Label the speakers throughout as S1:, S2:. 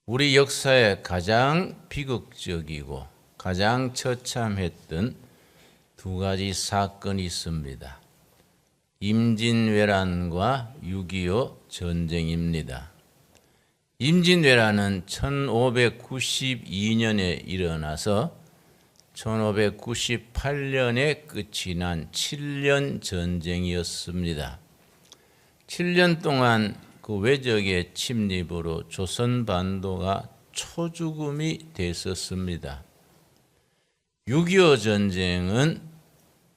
S1: 우리 역사에 가장 비극적이고 가장 처참했던 두 가지 사건이 있습니다. 임진왜란과 6.25 전쟁입니다. 임진왜란은 1592년에 일어나서 1598년에 끝이 난 7년 전쟁이었습니다. 7년 동안 그 외적의 침입으로 조선반도가 초죽음이 됐었습니다. 6.25 전쟁은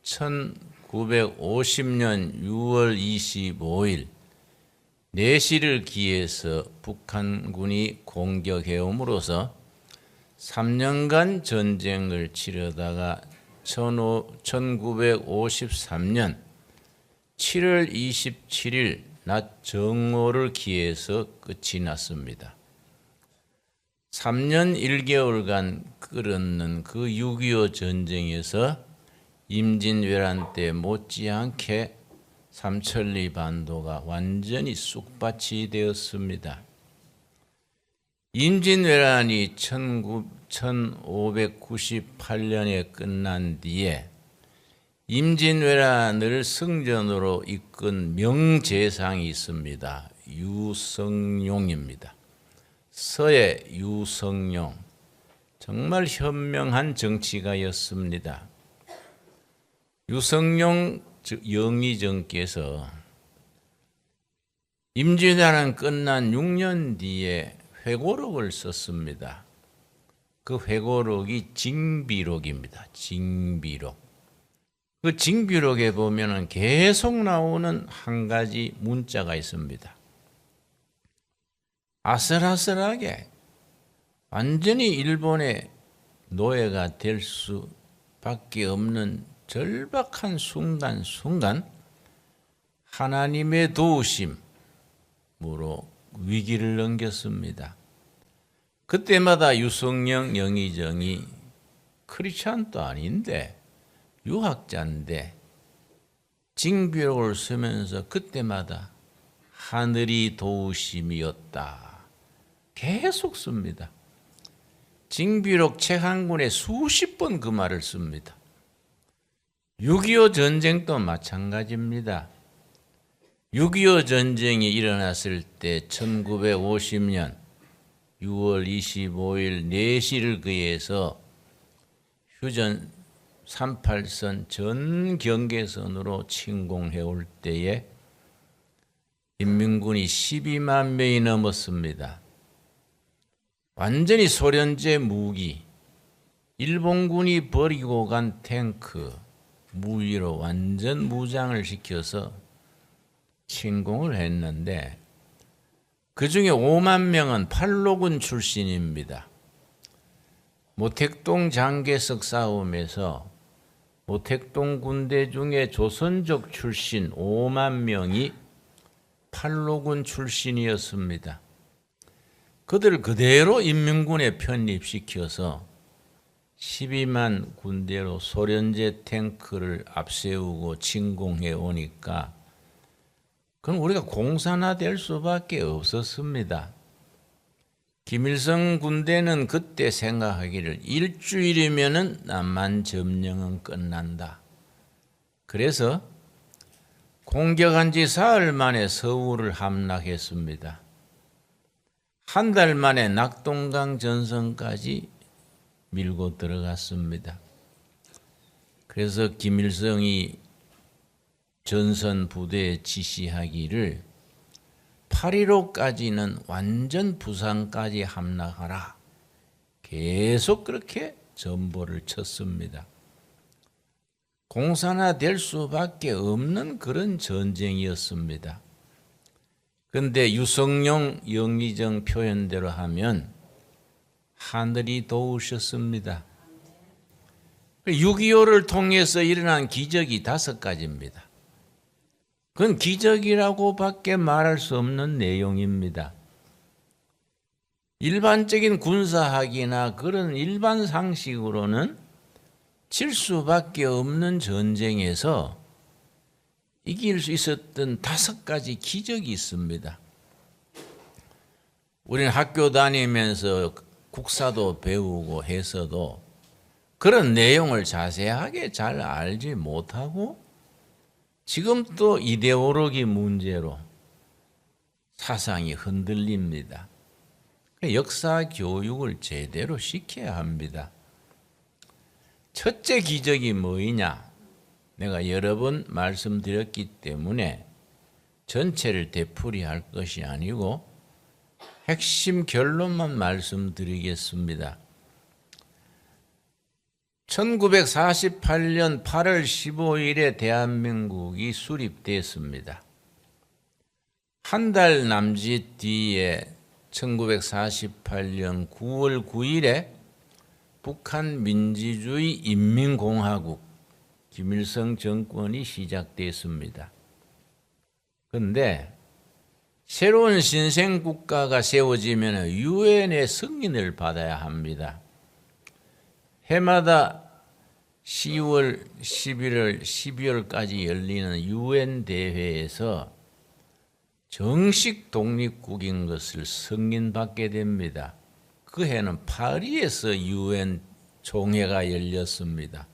S1: 1950년 6월 25일 내시를 기해서 북한군이 공격해옴으로써 3년간 전쟁을 치르다가 1953년 7월 27일 낮 정오를 기해서 끝이 났습니다. 3년 1개월간 끌었는 그 6.25 전쟁에서 임진왜란 때 못지않게 삼천리 반도가 완전히 쑥밭이 되었습니다. 임진왜란이 1598년에 끝난 뒤에 임진왜란을 승전으로 이끈 명재상이 있습니다. 유성룡입니다. 서해 유성룡, 정말 현명한 정치가였습니다. 유성룡 영의정께서 임진왜란 끝난 6년 뒤에 회고록을 썼습니다. 그 회고록이 징비록입니다. 징비록. 그 징비록에 보면은 계속 나오는 한 가지 문자가 있습니다. 아슬아슬하게 완전히 일본의 노예가 될 수밖에 없는 절박한 순간 하나님의 도우심으로 위기를 넘겼습니다. 그때마다 유성룡 영의정이 크리스찬도 아닌데 유학자인데 징비록을 쓰면서 그때마다 하늘이 도우심이었다 계속 씁니다. 징비록 책 한 권에 수십 번 그 말을 씁니다. 6.25 전쟁도 마찬가지입니다. 6.25 전쟁이 일어났을 때 1950년 6월 25일 내시를 기해서 휴전 38선 전 경계선으로 침공해 올 때에 인민군이 12만 명이 넘었습니다. 완전히 소련제 무기, 일본군이 버리고 간 탱크, 무기로 완전 무장을 시켜서 침공을 했는데 그중에 5만 명은 팔로군 출신입니다. 모택동 장개석 싸움에서 모택동 군대 중에 조선족 출신 5만 명이 팔로군 출신이었습니다. 그들을 그대로 인민군에 편입시켜서 12만 군대로 소련제 탱크를 앞세우고 침공해 오니까 그건 우리가 공산화될 수밖에 없었습니다. 김일성 군대는 그때 생각하기를 일주일이면은 남한 점령은 끝난다. 그래서 공격한 지 사흘 만에 서울을 함락했습니다. 한 달 만에 낙동강 전선까지 밀고 들어갔습니다. 그래서 김일성이 전선 부대에 지시하기를 8.15까지는 완전 부산까지 함락하라. 계속 그렇게 전보를 쳤습니다. 공산화될 수밖에 없는 그런 전쟁이었습니다. 그런데 유성룡 영의정 표현대로 하면 하늘이 도우셨습니다. 6.25를 통해서 일어난 기적이 5가지입니다. 그건 기적이라고밖에 말할 수 없는 내용입니다. 일반적인 군사학이나 그런 일반 상식으로는 질 수밖에 없는 전쟁에서 이길 수 있었던 5가지 기적이 있습니다. 우리는 학교 다니면서 국사도 배우고 해서도 그런 내용을 자세하게 잘 알지 못하고 지금 또 이데올로기 문제로 사상이 흔들립니다. 역사 교육을 제대로 시켜야 합니다. 첫째 기적이 뭐이냐? 내가 여러 번 말씀드렸기 때문에 전체를 되풀이할 것이 아니고 핵심 결론만 말씀드리겠습니다. 1948년 8월 15일에 대한민국이 수립됐습니다. 한 달 남짓 뒤에 1948년 9월 9일에 북한 민주주의 인민공화국 김일성 정권이 시작됐습니다. 그런데 새로운 신생국가가 세워지면 유엔의 승인을 받아야 합니다. 해마다 10월, 11월, 12월까지 열리는 유엔 대회에서 정식 독립국인 것을 승인받게 됩니다. 그 해는 파리에서 유엔 총회가 열렸습니다.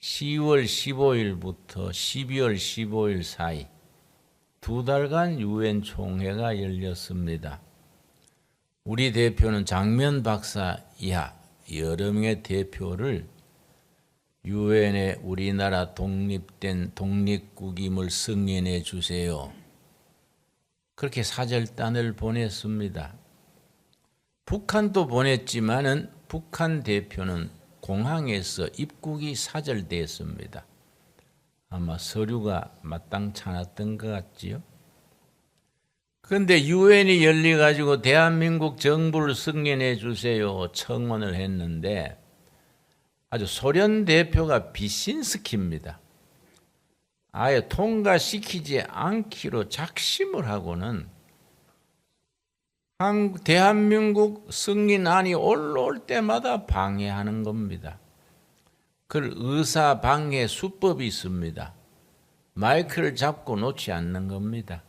S1: 10월 15일부터 12월 15일 사이 2달간 유엔 총회가 열렸습니다. 우리 대표는 장면 박사 이하 여러 명의 대표를 유엔에 우리나라 독립된 독립국임을 승인해 주세요. 그렇게 사절단을 보냈습니다. 북한도 보냈지만은 북한 대표는 공항에서 입국이 사절됐습니다. 아마 서류가 마땅치 않았던 것 같지요. 그런데 유엔이 열려가지고 대한민국 정부를 승인해 주세요 청원을 했는데 아주 소련 대표가 비신스키입니다. 아예 통과시키지 않기로 작심을 하고는 대한민국 승인안이 올라올 때마다 방해하는 겁니다. 그 의사 방해 수법이 있습니다. 마이크를 잡고 놓지 않는 겁니다.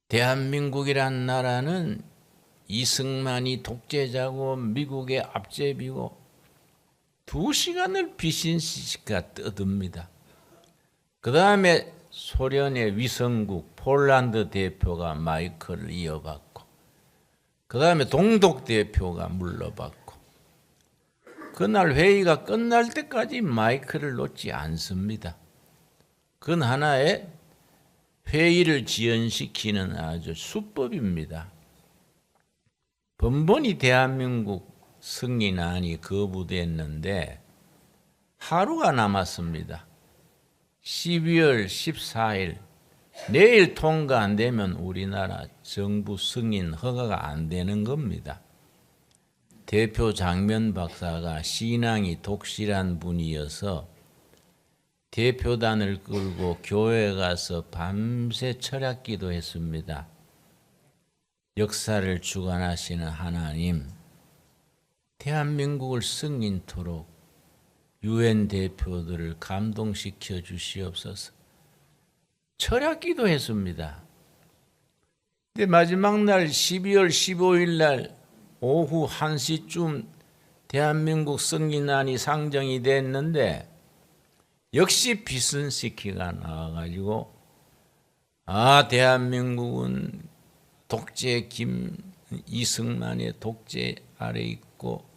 S1: 대한민국이란 나라는 이승만이 독재자고 미국의 앞제비고 2시간을 비신스키가 떠듭니다. 그 다음에 소련의 위성국 폴란드 대표가 마이크를 이어받고 그 다음에 동독 대표가 물러받고 그날 회의가 끝날 때까지 마이크를 놓지 않습니다. 그건 하나의 회의를 지연시키는 아주 수법입니다. 번번이 대한민국 승인안이 거부됐는데 하루가 남았습니다. 12월 14일 내일 통과 안 되면 우리나라 정부 승인 허가가 안 되는 겁니다. 대표 장면 박사가 신앙이 독실한 분이어서 대표단을 끌고 교회에 가서 밤새 철학 기도했습니다. 역사를 주관하시는 하나님, 대한민국을 승인토록 유엔 대표들을 감동시켜 주시옵소서. 철학 기도했습니다. 근데 마지막 날 12월 15일 날 오후 1시쯤 대한민국 승인안이 상정이 됐는데 역시 비슨스키가 나와가지고 대한민국은 독재 이승만의 독재 아래 있고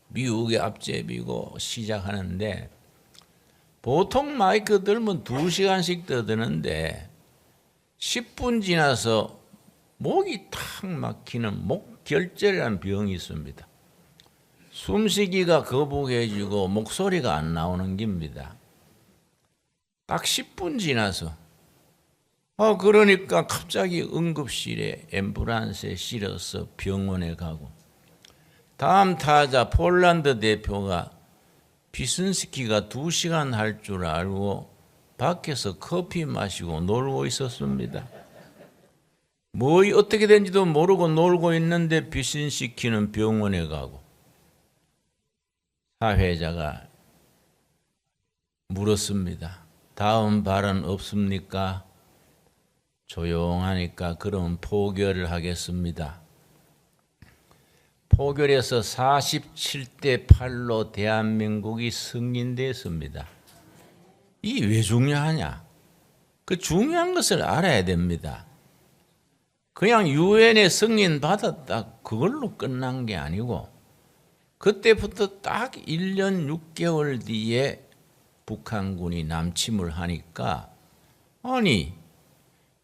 S1: 미국의 앞제비고 시작하는데 보통 마이크 들면 2시간씩 떠드는데 10분 지나서 목이 탁 막히는 목결절이라는 병이 있습니다. 숨쉬기가 거북해지고 목소리가 안 나오는 겁니다. 딱 10분 지나서 그러니까 갑자기 응급실에 앰뷸런스에 실어서 병원에 가고 다음 타자 폴란드 대표가 비슨스키가 2시간 할 줄 알고 밖에서 커피 마시고 놀고 있었습니다. 어떻게 된지도 모르고 놀고 있는데 비슨스키는 병원에 가고 사회자가 물었습니다. 다음 발언 없습니까? 조용하니까 그럼 포결을 하겠습니다. 포결해서 47대 8로 대한민국이 승인됐습니다. 이게 왜 중요하냐? 그 중요한 것을 알아야 됩니다. 그냥 유엔에 승인 받았다 그걸로 끝난 게 아니고 그때부터 딱 1년 6개월 뒤에 북한군이 남침을 하니까 아니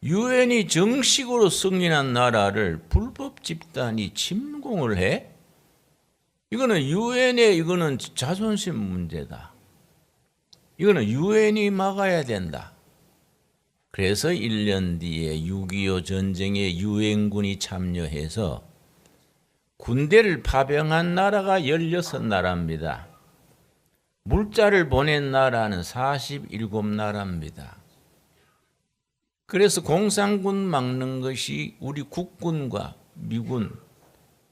S1: 유엔이 정식으로 승인한 나라를 불법 집단이 침공을 해? 이거는 유엔의 이거는 자존심 문제다. 이거는 유엔이 막아야 된다. 그래서 1년 뒤에 6.25 전쟁에 유엔군이 참여해서 군대를 파병한 나라가 16나라입니다. 물자를 보낸 나라는 47나라입니다. 그래서 공산군 막는 것이 우리 국군과 미군,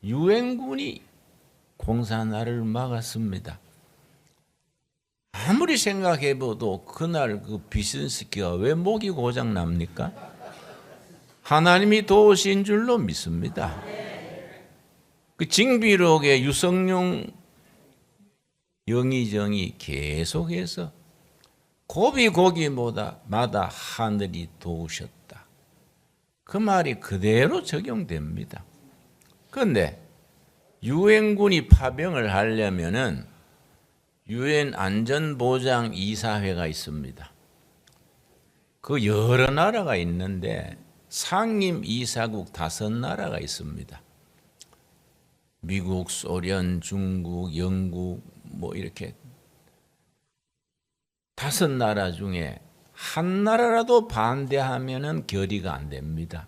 S1: 유엔군이 공산화를 막았습니다. 아무리 생각해봐도 그날 그 비신스키가 왜 목이 고장 납니까? 하나님이 도우신 줄로 믿습니다. 그 징비록에 유성룡 영의정이 계속해서 고비고기마다 하늘이 도우셨다. 그 말이 그대로 적용됩니다. 그런데 유엔군이 파병을 하려면은 유엔 안전보장 이사회가 있습니다. 그 여러 나라가 있는데 상임 이사국 5나라가 있습니다. 미국, 소련, 중국, 영국 뭐 이렇게 5나라 중에 한 나라라도 반대하면은 결의가 안 됩니다.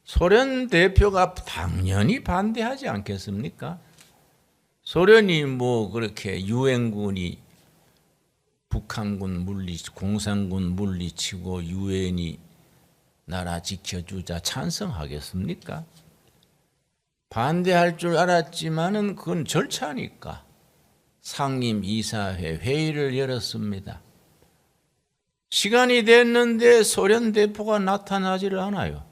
S1: 소련 대표가 당연히 반대하지 않겠습니까? 소련이 뭐 그렇게 유엔군이 북한군 공산군 물리치고 유엔이 나라 지켜주자 찬성하겠습니까? 반대할 줄 알았지만은 그건 절차니까 상임 이사회 회의를 열었습니다. 시간이 됐는데 소련 대표가 나타나지를 않아요.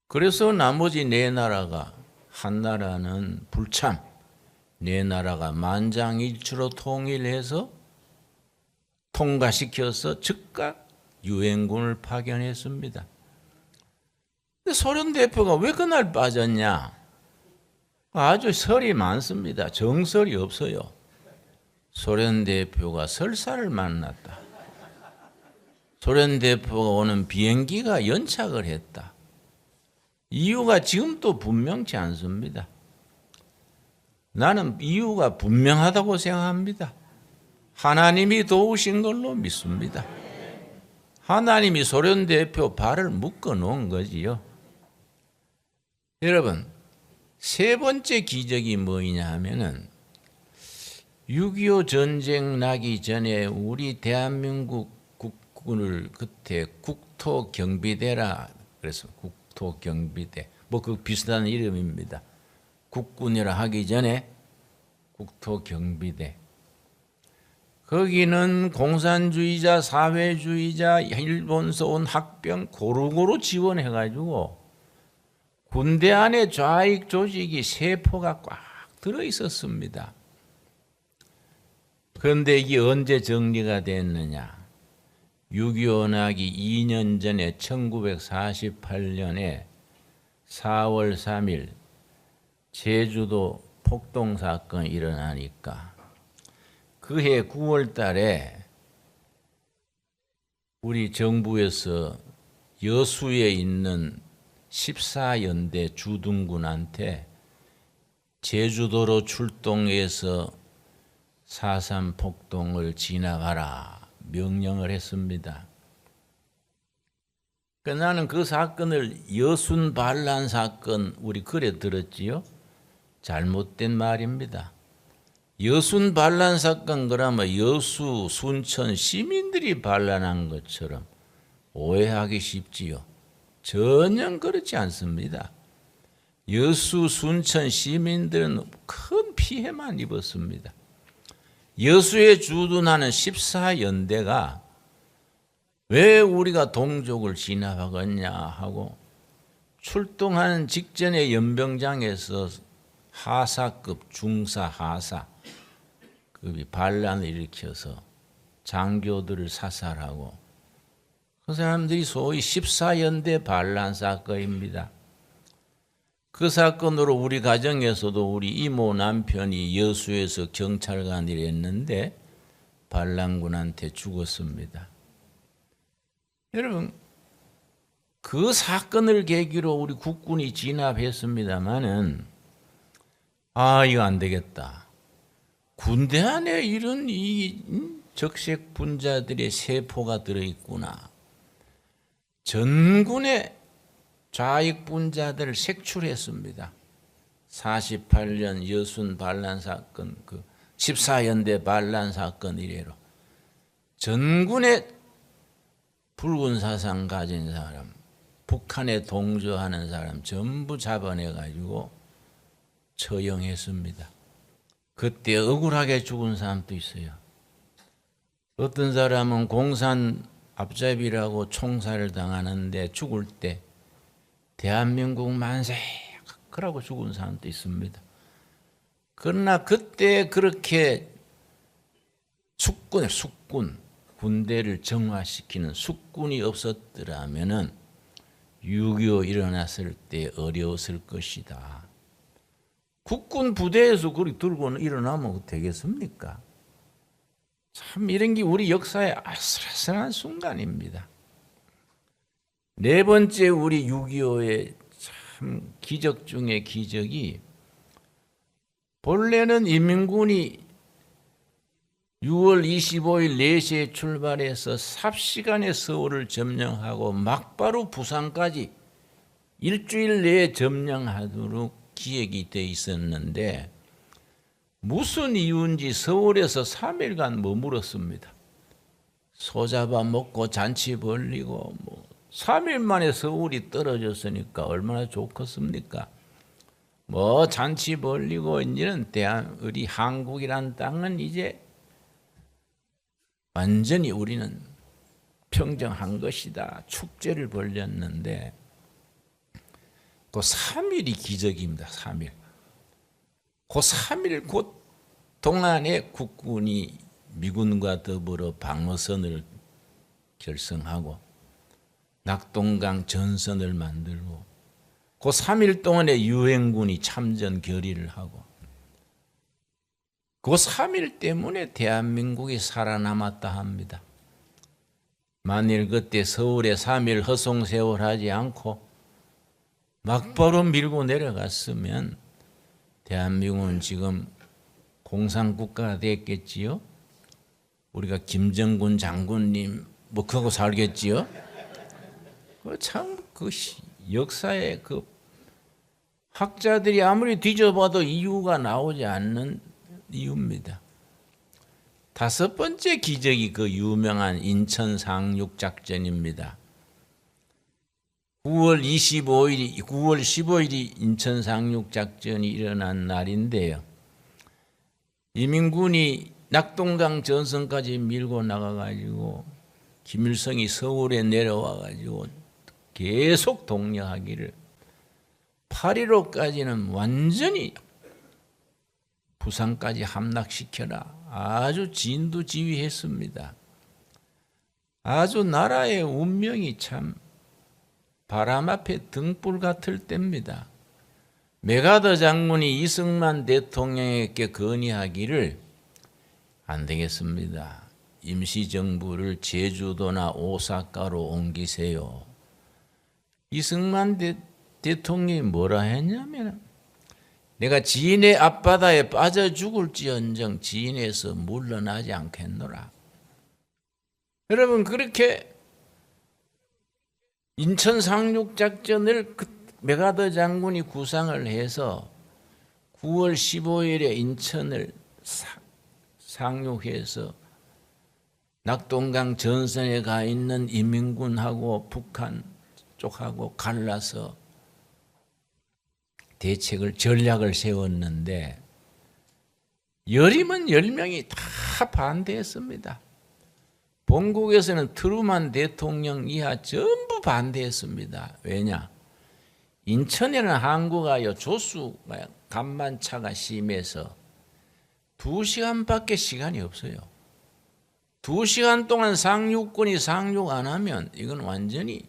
S1: 그래서 나머지 4나라가 한 나라는 불참, 4나라가 만장일치로 통일해서 통과시켜서 즉각 유엔군을 파견했습니다. 근데 소련 대표가 왜 그날 빠졌냐? 아주 설이 많습니다. 정설이 없어요. 소련 대표가 설사를 만났다. 소련 대표가 오는 비행기가 연착을 했다. 이유가 지금도 분명치 않습니다. 나는 이유가 분명하다고 생각합니다. 하나님이 도우신 걸로 믿습니다. 하나님이 소련 대표 발을 묶어 놓은 거지요. 여러분, 3번째 기적이 뭐냐 하면은 6.25 전쟁 나기 전에 우리 대한민국 국군을 그때 국토경비대라 그래서 국토경비대 뭐 그 비슷한 이름입니다. 국군이라 하기 전에 국토경비대. 거기는 공산주의자, 사회주의자, 일본서 온 학병 고루고루 지원해가지고 군대 안에 좌익 조직이 세포가 꽉 들어 있었습니다. 그런데 이게 언제 정리가 됐느냐? 6.25 나기 2년 전에 1948년에 4월 3일 제주도 폭동 사건이 일어나니까 그해 9월 달에 우리 정부에서 여수에 있는 14연대 주둔군한테 제주도로 출동해서 4.3 폭동을 지나가라 명령을 했습니다. 나는 그 사건을 여순 반란 사건 우리 그래 들었지요? 잘못된 말입니다. 여순 반란 사건 그러면 여수, 순천 시민들이 반란한 것처럼 오해하기 쉽지요. 전혀 그렇지 않습니다. 여수, 순천 시민들은 큰 피해만 입었습니다. 여수에 주둔하는 14연대가 왜 우리가 동족을 진압하겠냐 하고 출동하는 직전에 연병장에서 하사급, 중사, 하사급이 반란을 일으켜서 장교들을 사살하고 그 사람들이 소위 14연대 반란 사건입니다. 그 사건으로 우리 가정에서도 우리 이모 남편이 여수에서 경찰관 일을 했는데 반란군한테 죽었습니다. 여러분, 그 사건을 계기로 우리 국군이 진압했습니다마는 이거 안 되겠다. 군대 안에 이런 이 적색 분자들의 세포가 들어있구나. 전군의 좌익 분자들을 색출했습니다. 48년 여순 반란 사건, 그 14연대 반란 사건 이래로 전군의 붉은 사상 가진 사람, 북한에 동조하는 사람 전부 잡아내가지고 처형했습니다. 그때 억울하게 죽은 사람도 있어요. 어떤 사람은 공산 앞잡이라고 총살을 당하는데 죽을 때 대한민국 만세 그러고 죽은 사람도 있습니다. 그러나 그때 그렇게 숙군 군대를 정화시키는 숙군이 없었더라면은 6.25 일어났을 때 어려웠을 것이다. 국군 부대에서 그리 들고 일어나면 되겠습니까? 참 이런 게 우리 역사의 아슬아슬한 순간입니다. 네 번째 우리 6.25의 참 기적 중의 기적이 본래는 인민군이 6월 25일 4시에 출발해서 삽시간에 서울을 점령하고 막바로 부산까지 일주일 내에 점령하도록 기획이 돼 있었는데 무슨 이유인지 서울에서 3일간 머물었습니다. 소잡아 먹고 잔치 벌리고 3일 만에 서울이 떨어졌으니까 얼마나 좋겠습니까? 잔치 벌리고 이제는 우리 한국이란 땅은 이제 완전히 우리는 평정한 것이다. 축제를 벌였는데 그 3일이 기적입니다. 3일. 그 3일 곧 동안에 국군이 미군과 더불어 방어선을 결성하고 낙동강 전선을 만들고 그 3일 동안에 유엔군이 참전 결의를 하고 그 3일 때문에 대한민국이 살아남았다 합니다. 만일 그때 서울에 3일 허송세월하지 않고 막바로 밀고 내려갔으면 대한민국은 지금 공산국가가 됐겠지요. 우리가 김정군 장군님 그하고 살겠지요. 참 그 역사의 그 학자들이 아무리 뒤져봐도 이유가 나오지 않는 이유입니다. 다섯 번째 기적이 그 유명한 인천 상륙작전입니다. 9월 15일이 인천 상륙작전이 일어난 날인데요. 이민군이 낙동강 전선까지 밀고 나가가지고 김일성이 서울에 내려와가지고 계속 독려하기를 8.15까지는 완전히 부산까지 함락시켜라. 아주 진두지휘했습니다. 아주 나라의 운명이 참 바람 앞에 등불 같을 때입니다. 메가더 장군이 이승만 대통령에게 건의하기를 안 되겠습니다. 임시정부를 제주도나 오사카로 옮기세요. 이승만 대통령이 뭐라 했냐면 내가 지인의 앞바다에 빠져 죽을지언정 지인에서 물러나지 않겠노라. 여러분 그렇게 인천 상륙작전을 메가더 장군이 구상을 해서 9월 15일에 인천을 상륙해서 낙동강 전선에 가 있는 인민군하고 북한 쪽하고 갈라서 전략을 세웠는데 열이면 10명이 다 반대했습니다. 본국에서는 트루만 대통령 이하 전부 반대했습니다. 왜냐? 인천에는 항구가요 조수가 간만차가 심해서 2시간밖에 시간이 없어요. 2시간 동안 상륙군이 상륙 안 하면 이건 완전히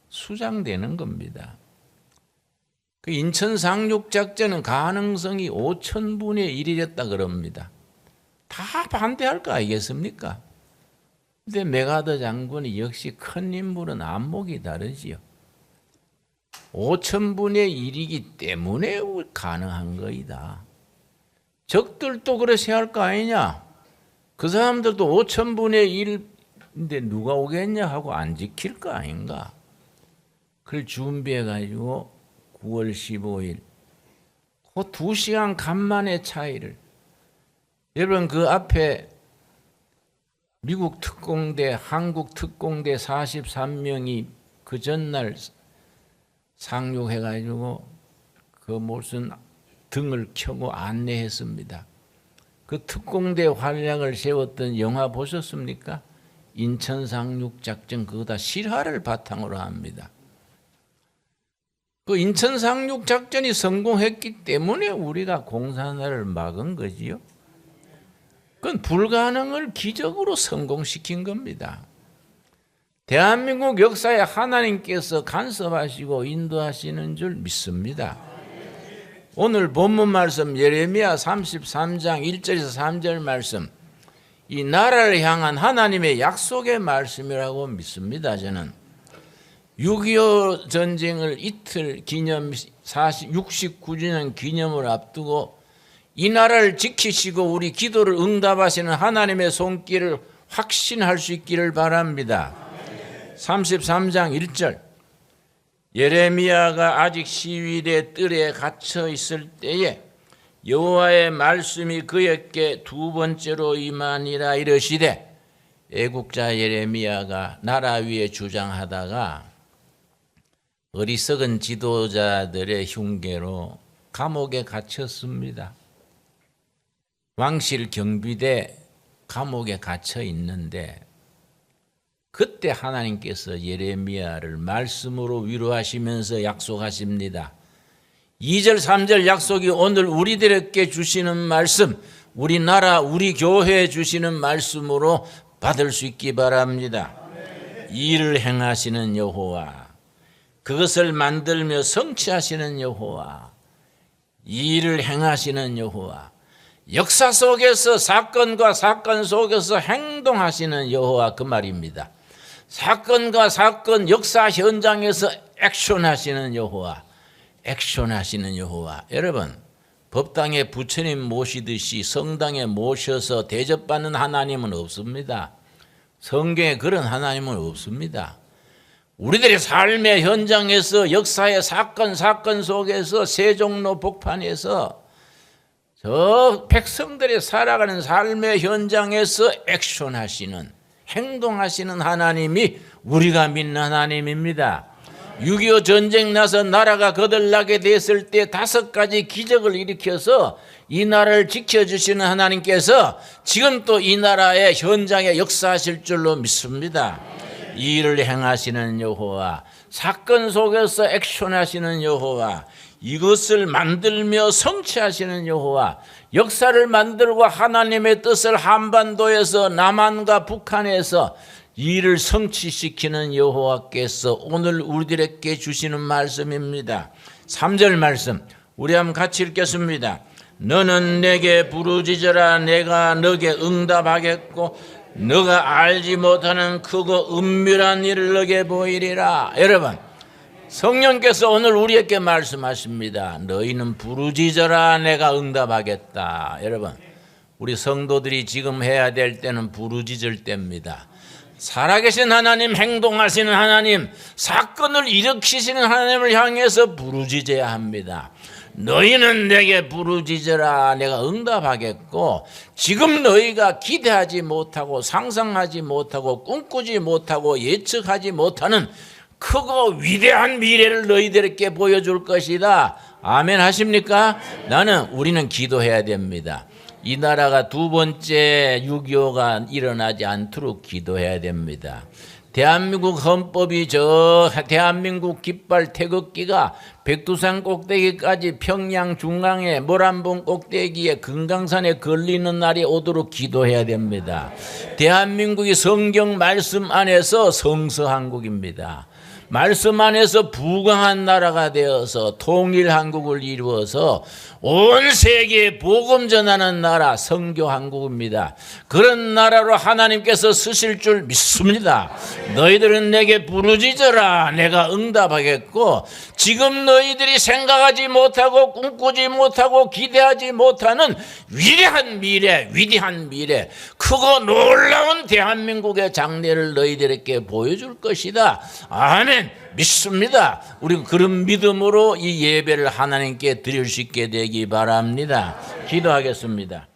S1: 수장되는 겁니다. 그 인천 상륙작전은 가능성이 5,000분의 1이랬다 그럽니다. 다 반대할 거 아니겠습니까? 근데 메가더 장군이 역시 큰 인물은 안목이 다르지요. 5,000분의 1이기 때문에 가능한 거이다. 적들도 그렇게 할 거 아니냐? 그 사람들도 5,000분의 1인데 누가 오겠냐 하고 안 지킬 거 아닌가? 그걸 준비해가지고 9월 15일 그 2시간 간만의 차이를, 여러분 그 앞에 미국 특공대, 한국 특공대 43명이 그 전날 상륙해가지고 그 무슨 등을 켜고 안내했습니다. 그 특공대 활약을 세웠던 영화 보셨습니까? 인천 상륙작전 그거 다 실화를 바탕으로 합니다. 그 인천 상륙작전이 성공했기 때문에 우리가 공산화를 막은 거지요. 그건 불가능을 기적으로 성공시킨 겁니다. 대한민국 역사에 하나님께서 간섭하시고 인도하시는 줄 믿습니다. 오늘 본문 말씀 예레미야 33장 1절에서 3절 말씀, 이 나라를 향한 하나님의 약속의 말씀이라고 믿습니다. 저는 6.25 전쟁을 이틀 기념 69주년 기념을 앞두고 이 나라를 지키시고 우리 기도를 응답하시는 하나님의 손길을 확신할 수 있기를 바랍니다. 33장 1절, 예레미야가 아직 시위대 뜰에 갇혀 있을 때에 여호와의 말씀이 그에게 두 번째로 임하니라 이르시되, 애국자 예레미야가 나라 위에 주장하다가 어리석은 지도자들의 흉계로 감옥에 갇혔습니다. 왕실 경비대 감옥에 갇혀 있는데 그때 하나님께서 예레미야를 말씀으로 위로하시면서 약속하십니다. 2절 3절 약속이 오늘 우리들에게 주시는 말씀, 우리 나라 우리 교회에 주시는 말씀으로 받을 수 있기 바랍니다. 이 일을 행하시는 여호와, 그것을 만들며 성취하시는 여호와, 이 일을 행하시는 여호와, 역사 속에서 사건과 사건 속에서 행동하시는 여호와, 그 말입니다. 사건과 사건 역사 현장에서 액션하시는 여호와, 액션하시는 여호와. 여러분, 법당에 부처님 모시듯이 성당에 모셔서 대접받는 하나님은 없습니다. 성경에 그런 하나님은 없습니다. 우리들의 삶의 현장에서 역사의 사건 속에서 세종로 복판에서 저 백성들이 살아가는 삶의 현장에서 액션하시는, 행동하시는 하나님이 우리가 믿는 하나님입니다. 6.25 전쟁 나서 나라가 거들나게 됐을 때 5가지 기적을 일으켜서 이 나라를 지켜주시는 하나님께서 지금 또 이 나라의 현장에 역사하실 줄로 믿습니다. 이 일을 행하시는 여호와, 사건 속에서 액션하시는 여호와, 이것을 만들며 성취하시는 여호와, 역사를 만들고 하나님의 뜻을 한반도에서 남한과 북한에서 이를 성취시키는 여호와께서 오늘 우리들에게 주시는 말씀입니다. 3절 말씀 우리 한번 같이 읽겠습니다. 너는 내게 부르짖어라, 내가 너게 응답하겠고 너가 알지 못하는 크고 은밀한 일을 너게 보이리라. 여러분, 성령께서 오늘 우리에게 말씀하십니다. 너희는 부르짖어라, 내가 응답하겠다. 여러분, 우리 성도들이 지금 해야 될 때는 부르짖을 때입니다. 살아계신 하나님, 행동하시는 하나님, 사건을 일으키시는 하나님을 향해서 부르짖어야 합니다. 너희는 내게 부르짖어라, 내가 응답하겠고, 지금 너희가 기대하지 못하고 상상하지 못하고 꿈꾸지 못하고 예측하지 못하는 크고 위대한 미래를 너희들에게 보여줄 것이다. 아멘 하십니까? 우리는 기도해야 됩니다. 이 나라가 두 번째 6.25가 일어나지 않도록 기도해야 됩니다. 대한민국 헌법이 저 대한민국 깃발 태극기가 백두산 꼭대기까지 평양 중앙에 모란봉 꼭대기에 금강산에 걸리는 날이 오도록 기도해야 됩니다. 대한민국이 성경 말씀 안에서 성서한국입니다. 말씀 안에서 부강한 나라가 되어서 통일한국을 이루어서 온 세계에 복음 전하는 나라 성교한국입니다. 그런 나라로 하나님께서 쓰실 줄 믿습니다. 너희들은 내게 부르짖어라 내가 응답하겠고, 지금 너희들이 생각하지 못하고 꿈꾸지 못하고 기대하지 못하는 위대한 미래, 크고 놀라운 대한민국의 장래를 너희들에게 보여줄 것이다. 아멘. 믿습니다. 우리 그런 믿음으로 이 예배를 하나님께 드릴 수 있게 되기 바랍니다. 기도하겠습니다.